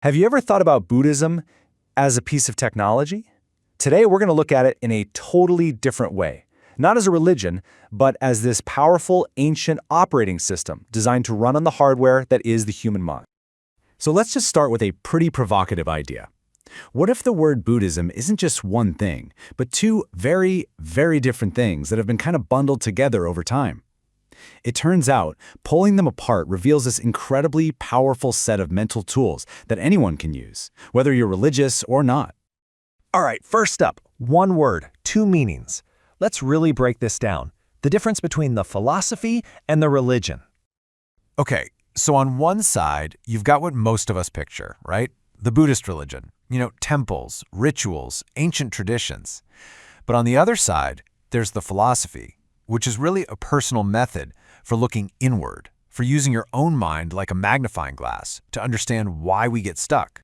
Have you ever thought about Buddhism as a piece of technology? Today, we're going to look at it in a totally different way. Not as a religion, but as this powerful, ancient operating system designed to run on the hardware that is the human mind. So let's just start with a pretty provocative idea. What if the word Buddhism isn't just one thing, but two very, very different things that have been kind of bundled together over time? It turns out, pulling them apart reveals this incredibly powerful set of mental tools that anyone can use, whether you're religious or not. All right, first up, one word, two meanings. Let's really break this down. The difference between the philosophy and the religion. Okay, so on one side, you've got what most of us picture, right? The Buddhist religion. Temples, rituals, ancient traditions. But on the other side, there's the philosophy, which is really a personal method for looking inward, for using your own mind like a magnifying glass to understand why we get stuck.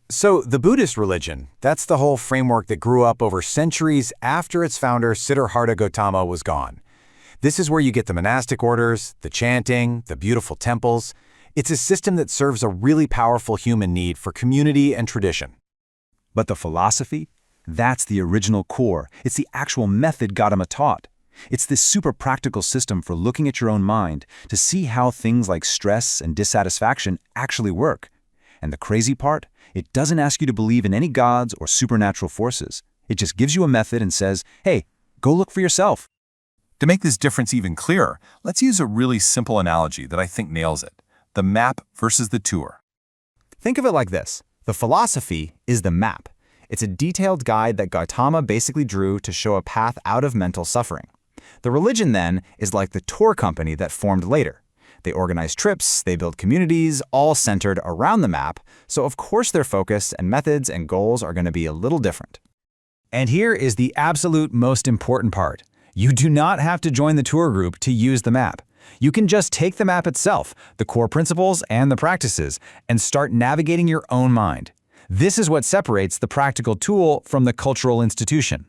So the Buddhist religion, that's the whole framework that grew up over centuries after its founder, Siddhartha Gautama, was gone. This is where you get the monastic orders, the chanting, the beautiful temples. It's a system that serves a really powerful human need for community and tradition. But the philosophy? That's the original core. It's the actual method Gautama taught. It's this super practical system for looking at your own mind to see how things like stress and dissatisfaction actually work. And the crazy part? It doesn't ask you to believe in any gods or supernatural forces. It just gives you a method and says, hey, go look for yourself. To make this difference even clearer, let's use a really simple analogy that I think nails it: the map versus the tour. Think of it like this. The philosophy is the map. It's a detailed guide that Gautama basically drew to show a path out of mental suffering. The religion, then, is like the tour company that formed later. They organize trips, they build communities, all centered around the map, so of course their focus and methods and goals are going to be a little different. And here is the absolute most important part. You do not have to join the tour group to use the map. You can just take the map itself, the core principles and the practices, and start navigating your own mind. This is what separates the practical tool from the cultural institution.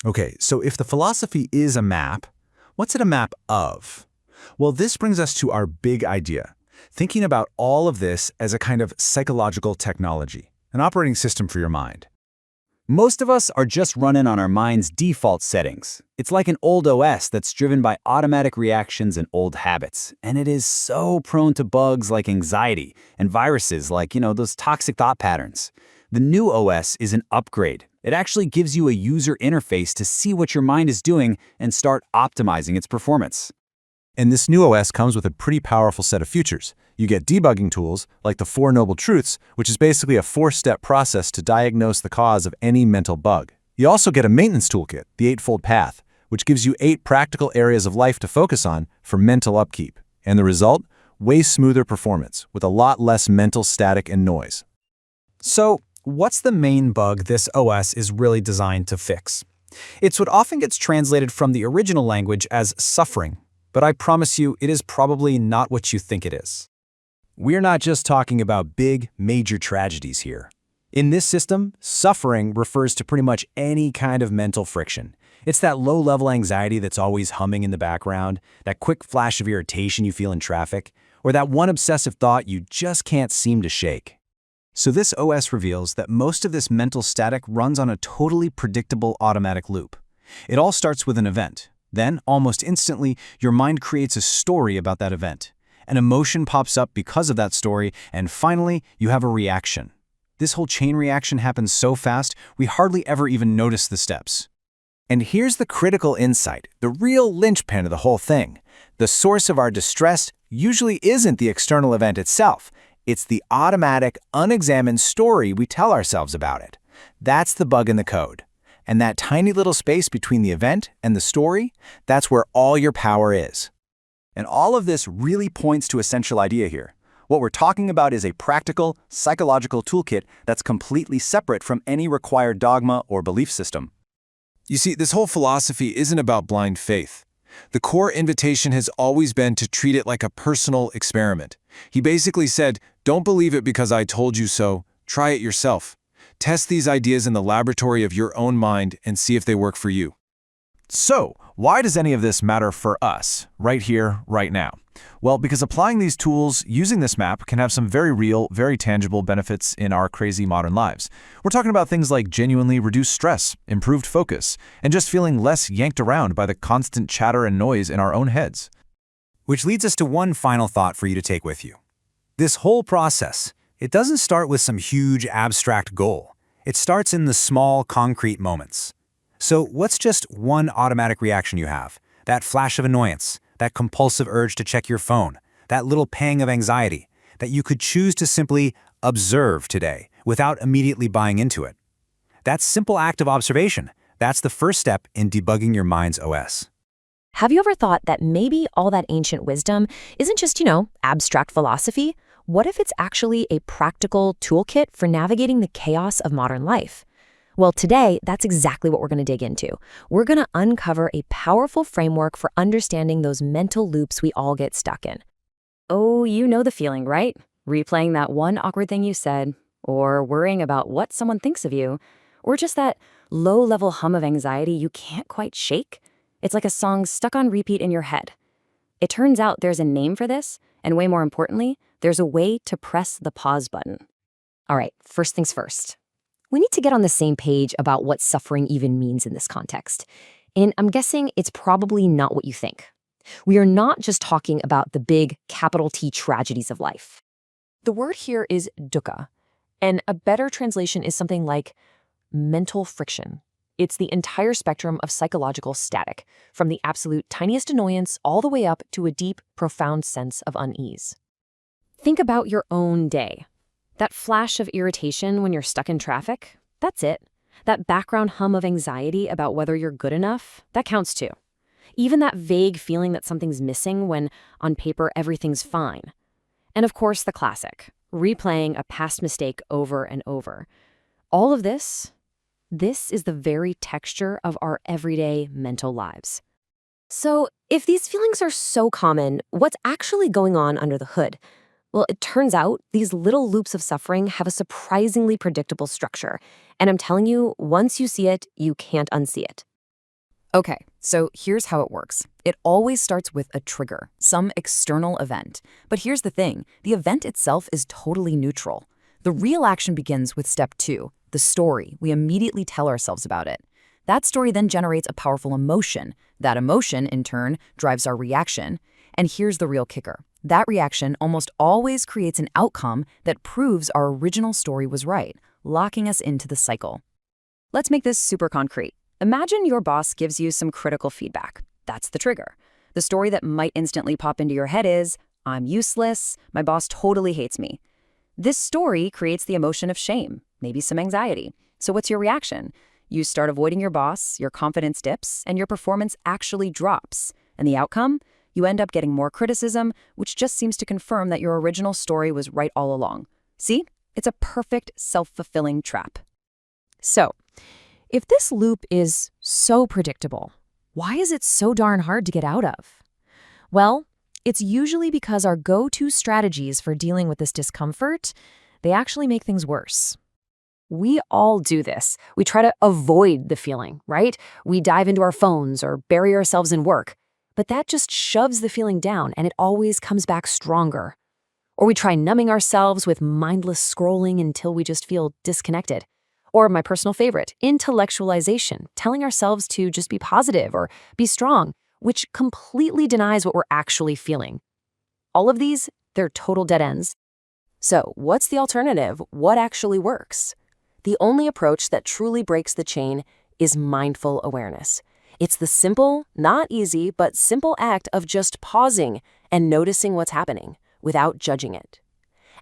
Okay, so if the philosophy is a map, what's it a map of? Well, this brings us to our big idea, thinking about all of this as a kind of psychological technology, an operating system for your mind. Most of us are just running on our mind's default settings. It's like an old OS that's driven by automatic reactions and old habits, and it is so prone to bugs like anxiety and viruses like, those toxic thought patterns. The new OS is an upgrade. It actually gives you a user interface to see what your mind is doing and start optimizing its performance. And this new OS comes with a pretty powerful set of features. You get debugging tools like the Four Noble Truths, which is basically a 4-step process to diagnose the cause of any mental bug. You also get a maintenance toolkit, the Eightfold Path, which gives you 8 practical areas of life to focus on for mental upkeep. And the result? Way smoother performance, with a lot less mental static and noise. So, what's the main bug this OS is really designed to fix? It's what often gets translated from the original language as suffering, but I promise you it is probably not what you think it is. We're not just talking about big, major tragedies here. In this system, suffering refers to pretty much any kind of mental friction. It's that low-level anxiety that's always humming in the background, that quick flash of irritation you feel in traffic, or that one obsessive thought you just can't seem to shake. So this OS reveals that most of this mental static runs on a totally predictable automatic loop. It all starts with an event. Then, almost instantly, your mind creates a story about that event. An emotion pops up because of that story, and finally, you have a reaction. This whole chain reaction happens so fast, we hardly ever even notice the steps. And here's the critical insight, the real linchpin of the whole thing. The source of our distress usually isn't the external event itself. It's the automatic, unexamined story we tell ourselves about it. That's the bug in the code. And that tiny little space between the event and the story, that's where all your power is. And all of this really points to a central idea here. What we're talking about is a practical, psychological toolkit that's completely separate from any required dogma or belief system. You see, this whole philosophy isn't about blind faith. The core invitation has always been to treat it like a personal experiment. He basically said, don't believe it because I told you so, try it yourself. Test these ideas in the laboratory of your own mind and see if they work for you. So, Why does any of this matter for us, right here, right now? Well, because applying these tools using this map can have some very real, very tangible benefits in our crazy modern lives. We're talking about things like genuinely reduced stress, improved focus, and just feeling less yanked around by the constant chatter and noise in our own heads. Which leads us to one final thought for you to take with you. This whole process, it doesn't start with some huge abstract goal. It starts in the small, concrete moments. So what's just one automatic reaction you have? That flash of annoyance, that compulsive urge to check your phone, that little pang of anxiety that you could choose to simply observe today without immediately buying into it. That simple act of observation, that's the first step in debugging your mind's OS. Have you ever thought that maybe all that ancient wisdom isn't just, abstract philosophy? What if it's actually a practical toolkit for navigating the chaos of modern life? Well, today, that's exactly what we're going to dig into. We're going to uncover a powerful framework for understanding those mental loops we all get stuck in. Oh, you know the feeling, right? Replaying that one awkward thing you said, or worrying about what someone thinks of you, or just that low-level hum of anxiety you can't quite shake. It's like a song stuck on repeat in your head. It turns out there's a name for this, and way more importantly, there's a way to press the pause button. All right, first things first. We need to get on the same page about what suffering even means in this context. And I'm guessing it's probably not what you think. We are not just talking about the big capital T tragedies of life. The word here is dukkha, and a better translation is something like mental friction. It's the entire spectrum of psychological static, from the absolute tiniest annoyance all the way up to a deep, profound sense of unease. Think about your own day. That flash of irritation when you're stuck in traffic, that's it. That background hum of anxiety about whether you're good enough, that counts too. Even that vague feeling that something's missing when, on paper, everything's fine. And of course, the classic, replaying a past mistake over and over. All of this is the very texture of our everyday mental lives. So, if these feelings are so common, what's actually going on under the hood? Well, it turns out these little loops of suffering have a surprisingly predictable structure. And I'm telling you, once you see it, you can't unsee it. Okay, so here's how it works. It always starts with a trigger, some external event. But here's the thing, the event itself is totally neutral. The real action begins with step 2, the story we immediately tell ourselves about it. That story then generates a powerful emotion. That emotion, in turn, drives our reaction. And here's the real kicker. That reaction almost always creates an outcome that proves our original story was right, locking us into the cycle. Let's make this super concrete. Imagine your boss gives you some critical feedback. That's the trigger. The story that might instantly pop into your head is, I'm useless, my boss totally hates me. This story creates the emotion of shame, maybe some anxiety. So what's your reaction? You start avoiding your boss, your confidence dips, and your performance actually drops. And the outcome? You end up getting more criticism, which just seems to confirm that your original story was right all along. See? It's a perfect self-fulfilling trap. So, if this loop is so predictable, why is it so darn hard to get out of? Well, it's usually because our go-to strategies for dealing with this discomfort, they actually make things worse. We all do this. We try to avoid the feeling, right? We dive into our phones or bury ourselves in work. But that just shoves the feeling down and it always comes back stronger. Or we try numbing ourselves with mindless scrolling until we just feel disconnected. Or my personal favorite, intellectualization, telling ourselves to just be positive or be strong, which completely denies what we're actually feeling. All of these, they're total dead ends. So what's the alternative? What actually works? The only approach that truly breaks the chain is mindful awareness. It's the simple, not easy, but simple act of just pausing and noticing what's happening without judging it.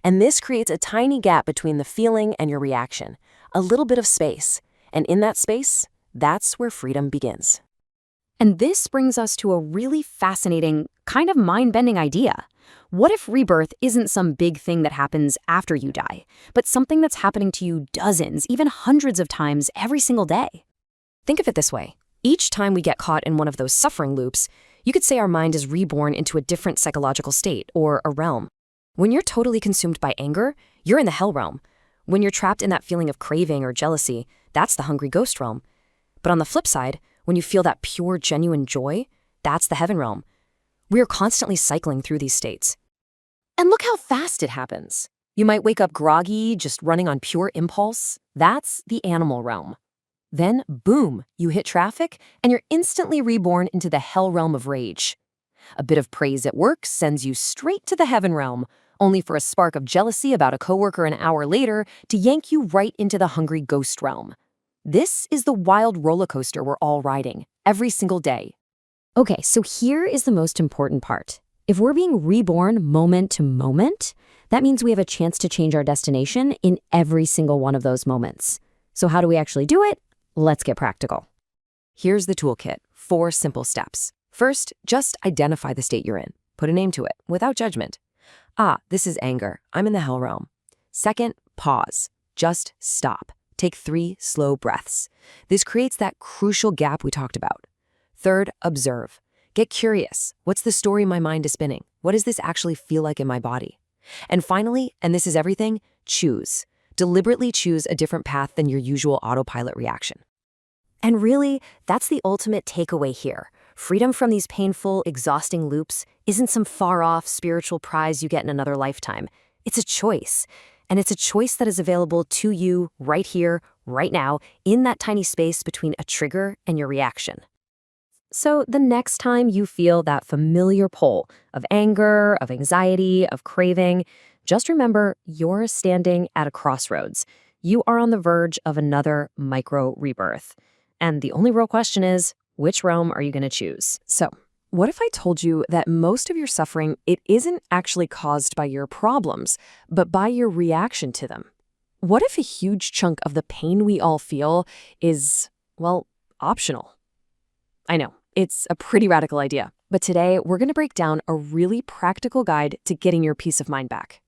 And this creates a tiny gap between the feeling and your reaction, a little bit of space. And in that space, that's where freedom begins. And this brings us to a really fascinating, kind of mind-bending idea. What if rebirth isn't some big thing that happens after you die, but something that's happening to you dozens, even hundreds of times every single day? Think of it this way. Each time we get caught in one of those suffering loops, you could say our mind is reborn into a different psychological state or a realm. When you're totally consumed by anger, you're in the hell realm. When you're trapped in that feeling of craving or jealousy, that's the hungry ghost realm. But on the flip side, when you feel that pure, genuine joy, that's the heaven realm. We are constantly cycling through these states. And look how fast it happens. You might wake up groggy, just running on pure impulse. That's the animal realm. Then, boom, you hit traffic, and you're instantly reborn into the hell realm of rage. A bit of praise at work sends you straight to the heaven realm, only for a spark of jealousy about a coworker an hour later to yank you right into the hungry ghost realm. This is the wild roller coaster we're all riding, every single day. Okay, so here is the most important part. If we're being reborn moment to moment, that means we have a chance to change our destination in every single one of those moments. So how do we actually do it? Let's get practical. Here's the toolkit, 4 simple steps. First, just identify the state you're in. Put a name to it, without judgment. This is anger. I'm in the hell realm. Second, pause. Just stop. Take 3 slow breaths. This creates that crucial gap we talked about. Third, observe. Get curious. What's the story my mind is spinning? What does this actually feel like in my body? And finally, and this is everything, choose. Deliberately choose a different path than your usual autopilot reaction. And really, that's the ultimate takeaway here. Freedom from these painful, exhausting loops isn't some far-off spiritual prize you get in another lifetime. It's a choice. And it's a choice that is available to you right here, right now, in that tiny space between a trigger and your reaction. So the next time you feel that familiar pull of anger, of anxiety, of craving, just remember you're standing at a crossroads. You are on the verge of another micro rebirth. And the only real question is, which realm are you going to choose? So, what if I told you that most of your suffering, it isn't actually caused by your problems, but by your reaction to them? What if a huge chunk of the pain we all feel is, well, optional? I know, it's a pretty radical idea, but today we're going to break down a really practical guide to getting your peace of mind back.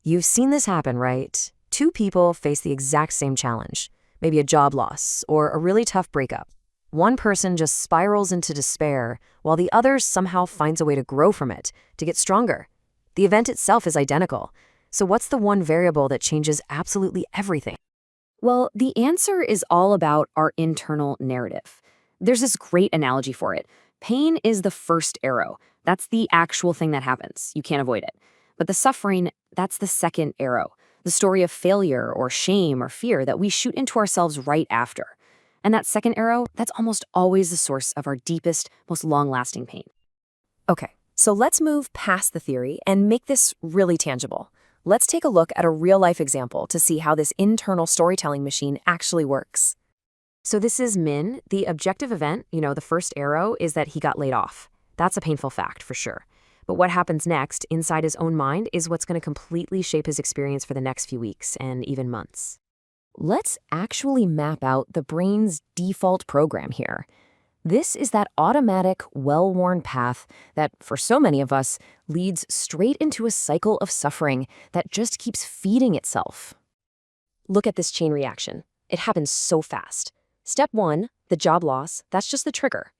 You've seen this happen, right? 2 people face the exact same challenge, maybe a job loss or a really tough breakup. One person just spirals into despair, while the other somehow finds a way to grow from it, to get stronger. The event itself is identical. So what's the one variable that changes absolutely everything? Well, the answer is all about our internal narrative. There's this great analogy for it. Pain is the first arrow. That's the actual thing that happens. You can't avoid it. But the suffering, that's the second arrow. The story of failure or shame or fear that we shoot into ourselves right after. And that second arrow, that's almost always the source of our deepest, most long-lasting pain. Okay, so let's move past the theory and make this really tangible. Let's take a look at a real-life example to see how this internal storytelling machine actually works. So this is Min. The objective event, the first arrow, is that he got laid off. That's a painful fact, for sure. But what happens next, inside his own mind, is what's going to completely shape his experience for the next few weeks and even months. Let's actually map out the brain's default program here. This is that automatic, well-worn path that, for so many of us, leads straight into a cycle of suffering that just keeps feeding itself. Look at this chain reaction. It happens so fast. Step 1, the job loss, that's just the trigger.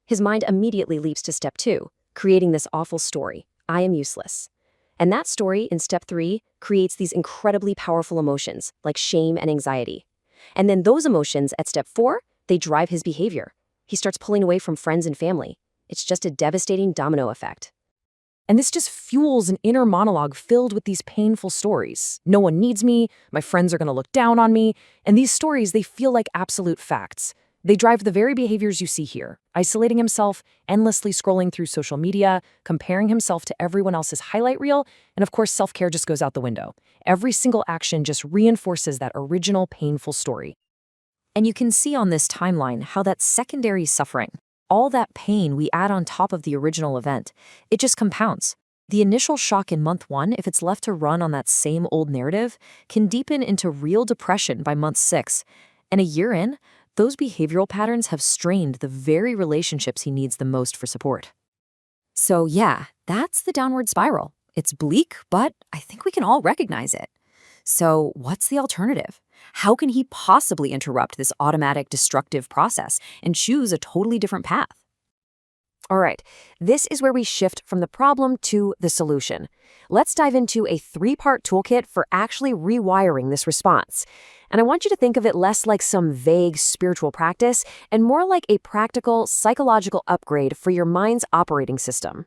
His mind immediately leaps to step 2, creating this awful story, I am useless. And that story in step 3 creates these incredibly powerful emotions like shame and anxiety. And then those emotions at step 4, they drive his behavior. He starts pulling away from friends and family. It's just a devastating domino effect. And this just fuels an inner monologue filled with these painful stories. No one needs me, my friends are going to look down on me, and these stories, they feel like absolute facts. They drive the very behaviors you see here, isolating himself, endlessly scrolling through social media, comparing himself to everyone else's highlight reel, and of course self-care just goes out the window. Every single action just reinforces that original painful story. And you can see on this timeline how that secondary suffering, all that pain we add on top of the original event, it just compounds. The initial shock in month 1, if it's left to run on that same old narrative, can deepen into real depression by month 6. And a year in, those behavioral patterns have strained the very relationships he needs the most for support. So yeah, that's the downward spiral. It's bleak, but I think we can all recognize it. So what's the alternative? How can he possibly interrupt this automatic destructive process and choose a totally different path? All right, this is where we shift from the problem to the solution. Let's dive into a 3-part toolkit for actually rewiring this response. And I want you to think of it less like some vague spiritual practice and more like a practical psychological upgrade for your mind's operating system.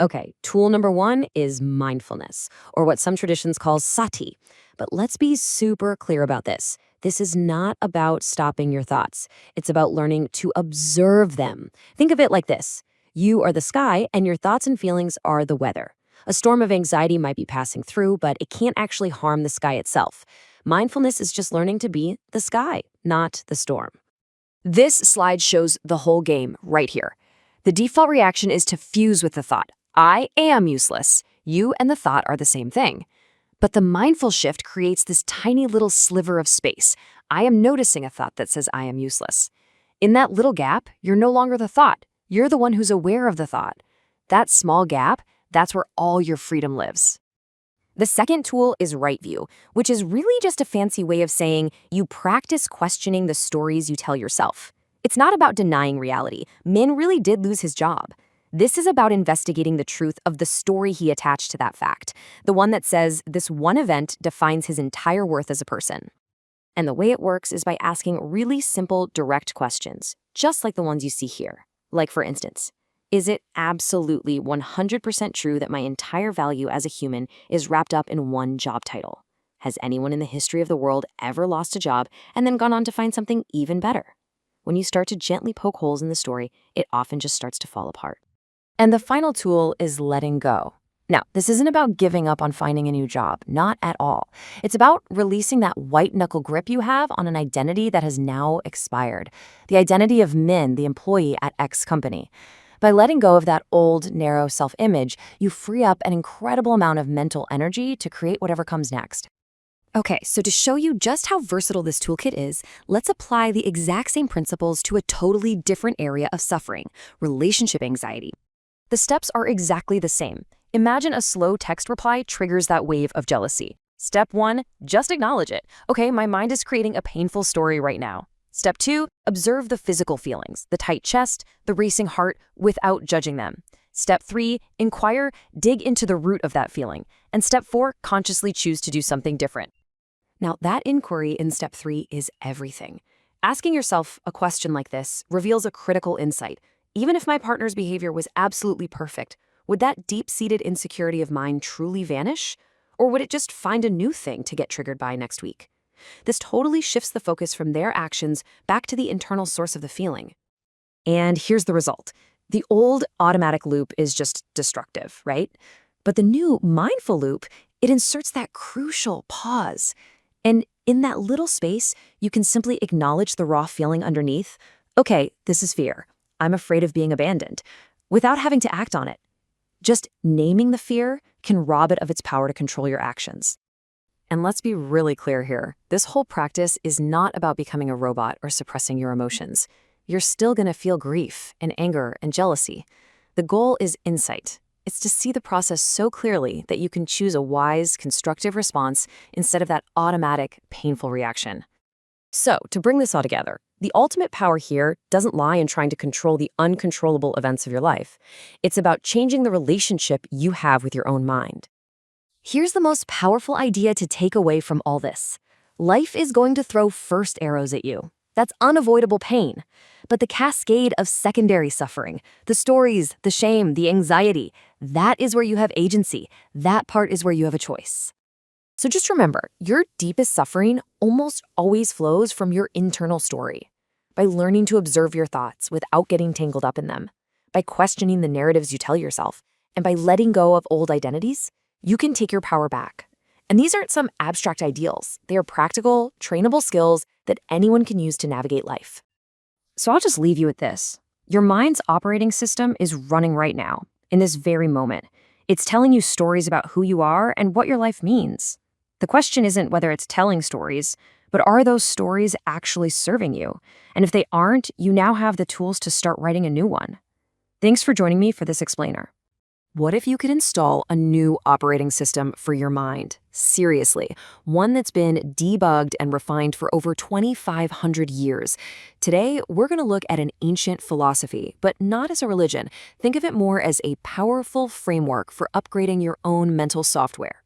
Okay, tool number 1 is mindfulness, or what some traditions call sati. But let's be super clear about this. This is not about stopping your thoughts. It's about learning to observe them. Think of it like this. You are the sky, and your thoughts and feelings are the weather. A storm of anxiety might be passing through, but it can't actually harm the sky itself. Mindfulness is just learning to be the sky, not the storm. This slide shows the whole game right here. The default reaction is to fuse with the thought. I am useless. You and the thought are the same thing. But the mindful shift creates this tiny little sliver of space. I am noticing a thought that says I am useless. In that little gap, you're no longer the thought. You're the one who's aware of the thought. That small gap, that's where all your freedom lives. The second tool is right view, which is really just a fancy way of saying you practice questioning the stories you tell yourself. It's not about denying reality. Min really did lose his job. This is about investigating the truth of the story he attached to that fact, the one that says this one event defines his entire worth as a person. And the way it works is by asking really simple, direct questions, just like the ones you see here. Like, for instance, is it absolutely 100% true that my entire value as a human is wrapped up in one job title? Has anyone in the history of the world ever lost a job and then gone on to find something even better? When you start to gently poke holes in the story, it often just starts to fall apart. And the final tool is letting go. Now, this isn't about giving up on finding a new job, not at all. It's about releasing that white-knuckle grip you have on an identity that has now expired, the identity of Min, the employee at X company. By letting go of that old, narrow self-image, you free up an incredible amount of mental energy to create whatever comes next. Okay, so to show you just how versatile this toolkit is, let's apply the exact same principles to a totally different area of suffering, relationship anxiety. The steps are exactly the same. Imagine a slow text reply triggers that wave of jealousy. Step 1, just acknowledge it. Okay, my mind is creating a painful story right now. Step 2, observe the physical feelings, the tight chest, the racing heart, without judging them. Step 3, inquire, dig into the root of that feeling. And Step 4, consciously choose to do something different. Now, that inquiry in Step 3 is everything. Asking yourself a question like this reveals a critical insight. Even if my partner's behavior was absolutely perfect, would that deep-seated insecurity of mine truly vanish? Or would it just find a new thing to get triggered by next week? This totally shifts the focus from their actions back to the internal source of the feeling. And here's the result. The old automatic loop is just destructive, right? But the new mindful loop, it inserts that crucial pause. And in that little space, you can simply acknowledge the raw feeling underneath. Okay, this is fear. I'm afraid of being abandoned, without having to act on it. Just naming the fear can rob it of its power to control your actions. And let's be really clear here. This whole practice is not about becoming a robot or suppressing your emotions. You're still going to feel grief and anger and jealousy. The goal is insight. It's to see the process so clearly that you can choose a wise, constructive response instead of that automatic, painful reaction. So, to bring this all together, the ultimate power here doesn't lie in trying to control the uncontrollable events of your life. It's about changing the relationship you have with your own mind. Here's the most powerful idea to take away from all this. Life is going to throw first arrows at you. That's unavoidable pain. But the cascade of secondary suffering, the stories, the shame, the anxiety, that is where you have agency. That part is where you have a choice. So just remember, your deepest suffering almost always flows from your internal story. By learning to observe your thoughts without getting tangled up in them, by questioning the narratives you tell yourself, and by letting go of old identities, you can take your power back. And these aren't some abstract ideals. They are practical, trainable skills that anyone can use to navigate life. So I'll just leave you with this. Your mind's operating system is running right now, in this very moment. It's telling you stories about who you are and what your life means. The question isn't whether it's telling stories, but are those stories actually serving you? And if they aren't, you now have the tools to start writing a new one. Thanks for joining me for this explainer. What if you could install a new operating system for your mind? Seriously, one that's been debugged and refined for over 2,500 years. Today, we're going to look at an ancient philosophy, but not as a religion. Think of it more as a powerful framework for upgrading your own mental software.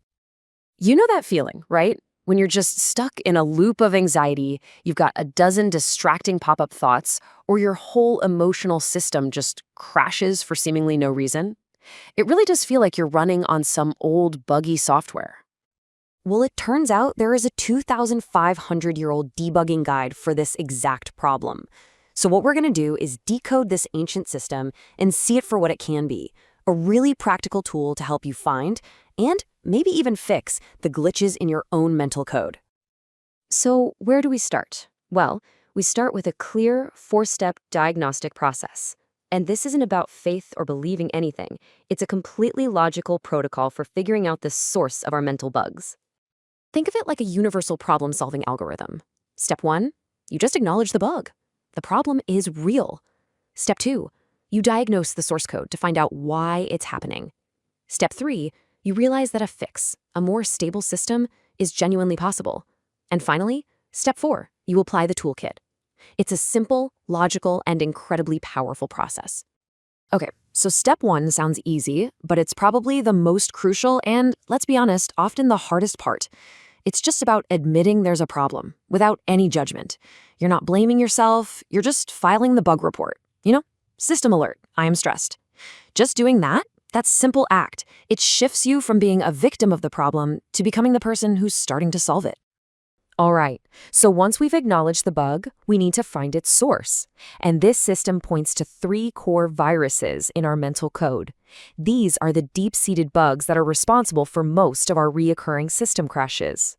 You know that feeling, right? When you're just stuck in a loop of anxiety, you've got a dozen distracting pop-up thoughts, or your whole emotional system just crashes for seemingly no reason. It really does feel like you're running on some old, buggy software. Well, it turns out there is a 2,500-year-old debugging guide for this exact problem. So what we're going to do is decode this ancient system and see it for what it can be, a really practical tool to help you find and maybe even fix the glitches in your own mental code. So where do we start? Well, we start with a clear, 4-step diagnostic process. And this isn't about faith or believing anything. It's a completely logical protocol for figuring out the source of our mental bugs. Think of it like a universal problem-solving algorithm. Step 1, you just acknowledge the bug. The problem is real. Step 2, you diagnose the source code to find out why it's happening. Step 3, you realize that a fix, a more stable system, is genuinely possible. And finally, step 4, you apply the toolkit. It's a simple, logical, and incredibly powerful process. Okay, so step 1 sounds easy, but it's probably the most crucial and, let's be honest, often the hardest part. It's just about admitting there's a problem, without any judgment. You're not blaming yourself, you're just filing the bug report. System alert, I am stressed. Just doing that simple act, it shifts you from being a victim of the problem to becoming the person who's starting to solve it. All right, so once we've acknowledged the bug, we need to find its source. And this system points to 3 core viruses in our mental code. These are the deep-seated bugs that are responsible for most of our reoccurring system crashes.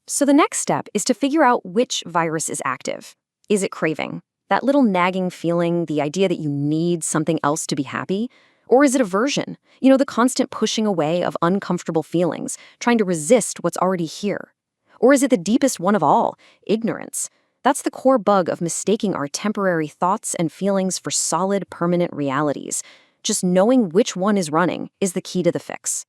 So the next step is to figure out which virus is active. Is it craving? That little nagging feeling, the idea that you need something else to be happy? Or is it aversion? The constant pushing away of uncomfortable feelings, trying to resist what's already here. Or is it the deepest one of all, ignorance? That's the core bug of mistaking our temporary thoughts and feelings for solid, permanent realities. Just knowing which one is running is the key to the fix.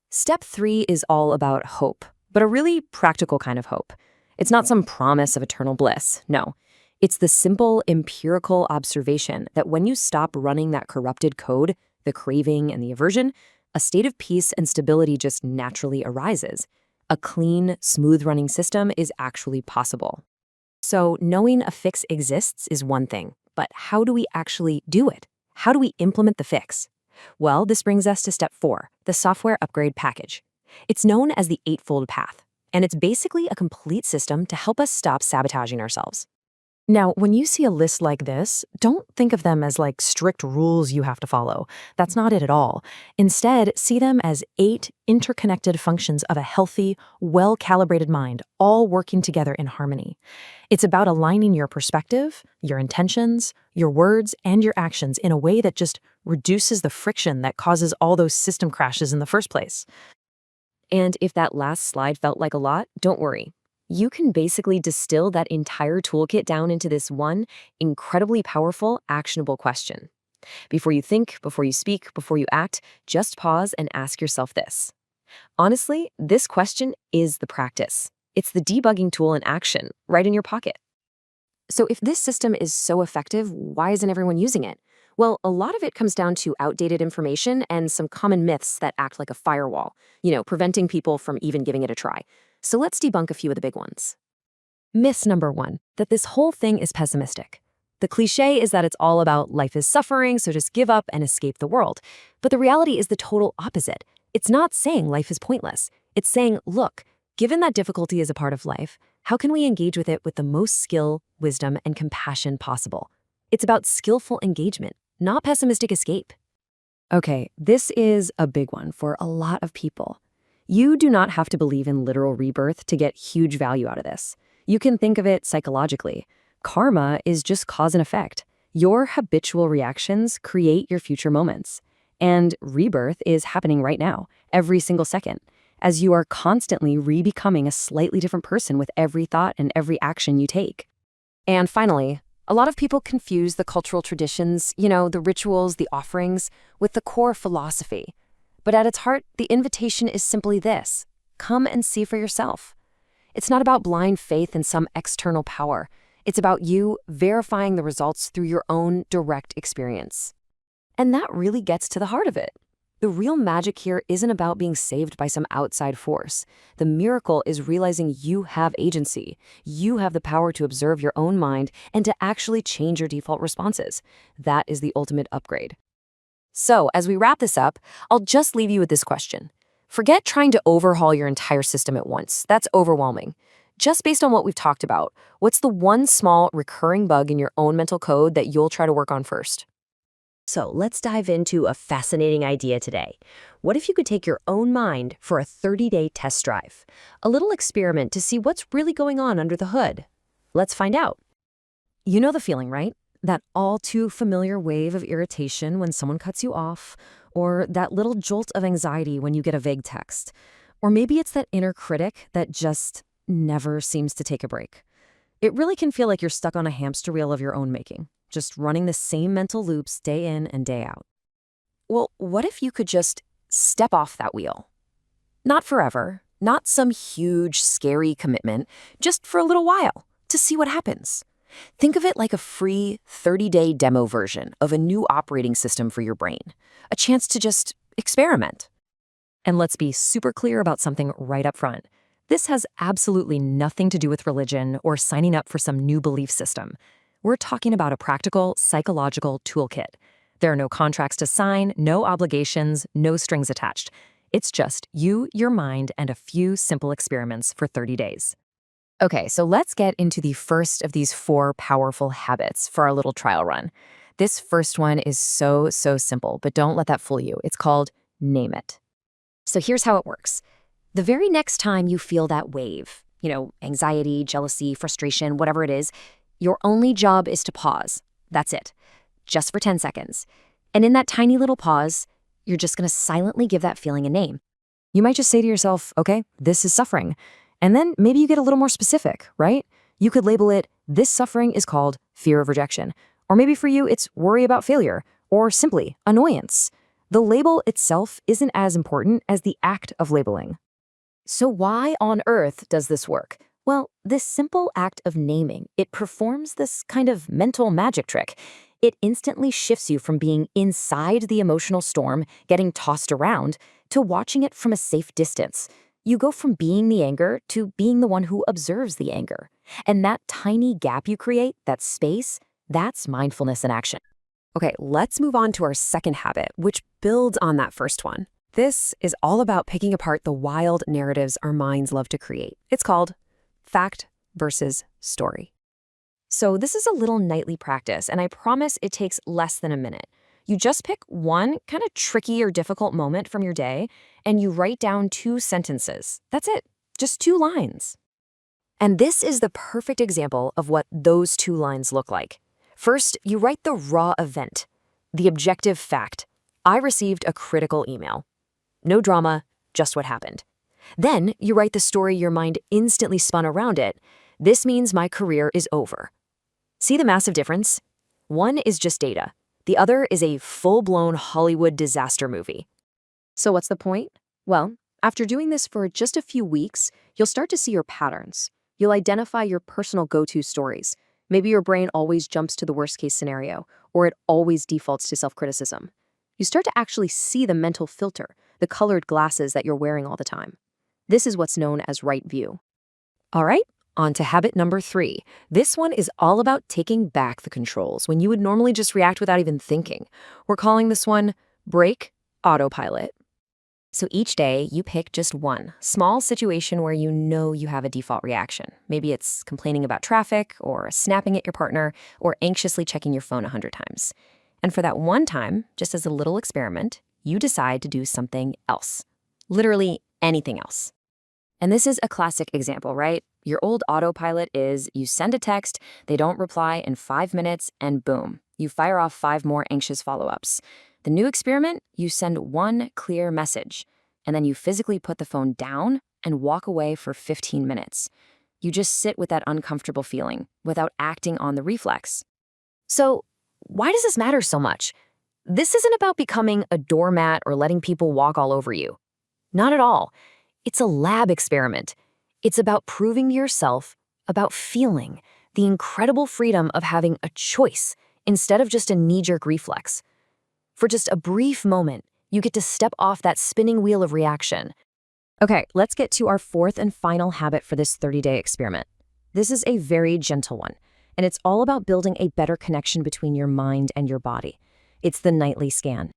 Step 3 is all about hope, but a really practical kind of hope. It's not some promise of eternal bliss, no. It's the simple, empirical observation that when you stop running that corrupted code, the craving and the aversion, a state of peace and stability just naturally arises. A clean, smooth-running system is actually possible. So knowing a fix exists is one thing, but how do we actually do it? How do we implement the fix? Well, this brings us to step 4, the software upgrade package. It's known as the Eightfold Path, and it's basically a complete system to help us stop sabotaging ourselves. Now, when you see a list like this, don't think of them as like strict rules you have to follow. That's not it at all. Instead, see them as 8 interconnected functions of a healthy, well-calibrated mind, all working together in harmony. It's about aligning your perspective, your intentions, your words, and your actions in a way that just reduces the friction that causes all those system crashes in the first place. And if that last slide felt like a lot, don't worry. You can basically distill that entire toolkit down into this one incredibly powerful, actionable question. Before you think, before you speak, before you act, just pause and ask yourself this. Honestly, this question is the practice. It's the debugging tool in action, right in your pocket. So if this system is so effective, why isn't everyone using it? Well, a lot of it comes down to outdated information and some common myths that act like a firewall, preventing people from even giving it a try. So let's debunk a few of the big ones. Myth number 1, that this whole thing is pessimistic. The cliche is that it's all about life is suffering, so just give up and escape the world. But the reality is the total opposite. It's not saying life is pointless. It's saying, look, given that difficulty is a part of life, how can we engage with it with the most skill, wisdom, and compassion possible? It's about skillful engagement, not pessimistic escape. Okay, this is a big one for a lot of people. You do not have to believe in literal rebirth to get huge value out of this. You can think of it psychologically. Karma is just cause and effect. Your habitual reactions create your future moments. And rebirth is happening right now, every single second, as you are constantly re-becoming a slightly different person with every thought and every action you take. And finally, A lot of people confuse the cultural traditions, the rituals, the offerings, with the core philosophy. But at its heart, the invitation is simply this: come and see for yourself. It's not about blind faith in some external power. It's about you verifying the results through your own direct experience. And that really gets to the heart of it. The real magic here isn't about being saved by some outside force. The miracle is realizing you have agency. You have the power to observe your own mind and to actually change your default responses. That is the ultimate upgrade. So, as we wrap this up, I'll just leave you with this question. Forget trying to overhaul your entire system at once. That's overwhelming. Just based on what we've talked about, what's the one small recurring bug in your own mental code that you'll try to work on first? So let's dive into a fascinating idea today. What if you could take your own mind for a 30-day test drive? A little experiment to see what's really going on under the hood. Let's find out. You know the feeling, right? That all too familiar wave of irritation when someone cuts you off, or that little jolt of anxiety when you get a vague text. Or maybe it's that inner critic that just never seems to take a break. It really can feel like you're stuck on a hamster wheel of your own making, just running the same mental loops day in and day out. Well, what if you could just step off that wheel? Not forever, not some huge, scary commitment, just for a little while, to see what happens. Think of it like a free 30-day demo version of a new operating system for your brain, a chance to just experiment. And let's be super clear about something right up front. This has absolutely nothing to do with religion or signing up for some new belief system. We're talking about a practical, psychological toolkit. There are no contracts to sign, no obligations, no strings attached. It's just you, your mind, and a few simple experiments for 30 days. Okay, so let's get into the first of these 4 powerful habits for our little trial run. This first one is so simple, but don't let that fool you. It's called name it. So here's how it works. The very next time you feel that wave, anxiety, jealousy, frustration, whatever it is, your only job is to pause. That's it. Just for 10 seconds. And in that tiny little pause, you're just going to silently give that feeling a name. You might just say to yourself, okay, this is suffering. And then maybe you get a little more specific, right? You could label it, this suffering is called fear of rejection. Or maybe for you, it's worry about failure, or simply annoyance. The label itself isn't as important as the act of labeling. So why on earth does this work? Well, this simple act of naming, it performs this kind of mental magic trick. It instantly shifts you from being inside the emotional storm, getting tossed around, to watching it from a safe distance. You go from being the anger to being the one who observes the anger. And that tiny gap you create, that space, that's mindfulness in action. Okay, let's move on to our second habit, which builds on that first one. This is all about picking apart the wild narratives our minds love to create. It's called fact versus story. So this is a little nightly practice, and I promise it takes less than a minute. You just pick one kind of tricky or difficult moment from your day, and you write down 2 sentences. That's it, just 2 lines. And this is the perfect example of what those 2 lines look like. First, you write the raw event, the objective fact. I received a critical email. No drama, just what happened. Then you write the story your mind instantly spun around it. This means my career is over. See the massive difference? One is just data. The other is a full-blown Hollywood disaster movie. So what's the point? Well, after doing this for just a few weeks, you'll start to see your patterns. You'll identify your personal go-to stories. Maybe your brain always jumps to the worst-case scenario, or it always defaults to self-criticism. You start to actually see the mental filter, the colored glasses that you're wearing all the time. This is what's known as right view. All right, on to habit number 3. This one is all about taking back the controls when you would normally just react without even thinking. We're calling this one break autopilot. So each day, you pick just one small situation where you know you have a default reaction. Maybe it's complaining about traffic, or snapping at your partner, or anxiously checking your phone 100 times. And for that one time, just as a little experiment, you decide to do something else. Literally anything else. And this is a classic example, right? Your old autopilot is you send a text, they don't reply in 5 minutes, and boom, you fire off 5 more anxious follow-ups. The new experiment, you send one clear message, and then you physically put the phone down and walk away for 15 minutes. You just sit with that uncomfortable feeling without acting on the reflex. So, why does this matter so much? This isn't about becoming a doormat or letting people walk all over you. Not at all. It's a lab experiment. It's about proving to yourself, about feeling the incredible freedom of having a choice instead of just a knee-jerk reflex. For just a brief moment, you get to step off that spinning wheel of reaction. Okay, let's get to our fourth and final habit for this 30-day experiment. This is a very gentle one, and it's all about building a better connection between your mind and your body. It's the nightly scan.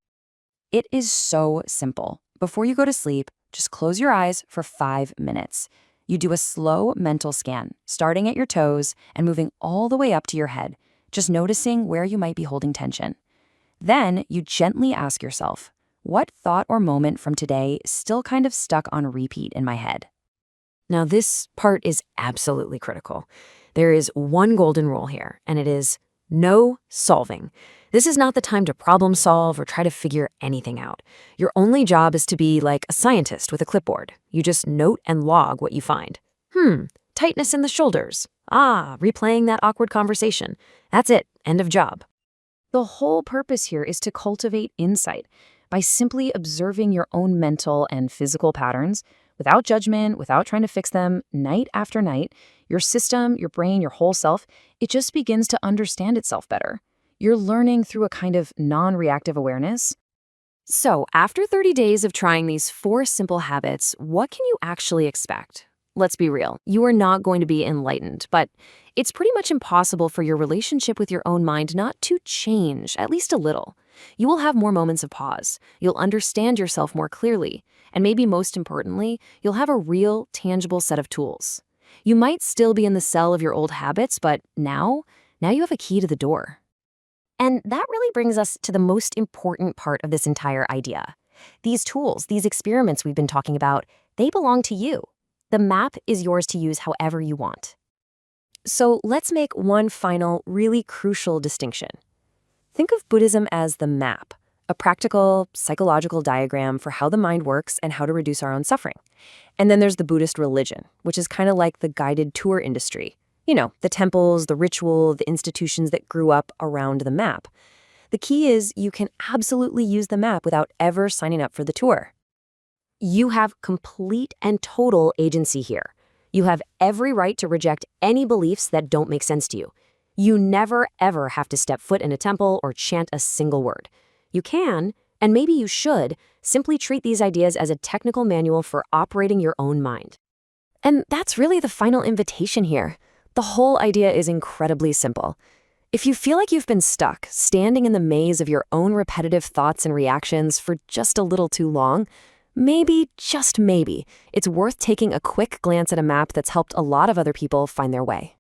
It is so simple. Before you go to sleep, just close your eyes for 5 minutes. You do a slow mental scan, starting at your toes and moving all the way up to your head, just noticing where you might be holding tension. Then you gently ask yourself, what thought or moment from today is still kind of stuck on repeat in my head? Now, this part is absolutely critical. There is one golden rule here, and it is no solving. This is not the time to problem solve or try to figure anything out. Your only job is to be like a scientist with a clipboard. You just note and log what you find. Tightness in the shoulders. Replaying that awkward conversation. That's it. End of job. The whole purpose here is to cultivate insight by simply observing your own mental and physical patterns without judgment, without trying to fix them, night after night. Your system, your brain, your whole self, it just begins to understand itself better. You're learning through a kind of non-reactive awareness. So, after 30 days of trying these 4 simple habits, what can you actually expect? Let's be real, you are not going to be enlightened, but it's pretty much impossible for your relationship with your own mind not to change, at least a little. You will have more moments of pause. You'll understand yourself more clearly. And maybe most importantly, you'll have a real, tangible set of tools. You might still be in the cell of your old habits, but now you have a key to the door. And that really brings us to the most important part of this entire idea. These tools, these experiments we've been talking about, they belong to you. The map is yours to use however you want. So let's make one final, really crucial distinction. Think of Buddhism as the map, a practical, psychological diagram for how the mind works and how to reduce our own suffering. And then there's the Buddhist religion, which is kind of like the guided tour industry. You know, the temples, the ritual, the institutions that grew up around the map. The key is you can absolutely use the map without ever signing up for the tour. You have complete and total agency here. You have every right to reject any beliefs that don't make sense to you. You never, ever have to step foot in a temple or chant a single word. You can, and maybe you should, simply treat these ideas as a technical manual for operating your own mind. And that's really the final invitation here. The whole idea is incredibly simple. If you feel like you've been stuck, standing in the maze of your own repetitive thoughts and reactions for just a little too long, maybe, just maybe, it's worth taking a quick glance at a map that's helped a lot of other people find their way.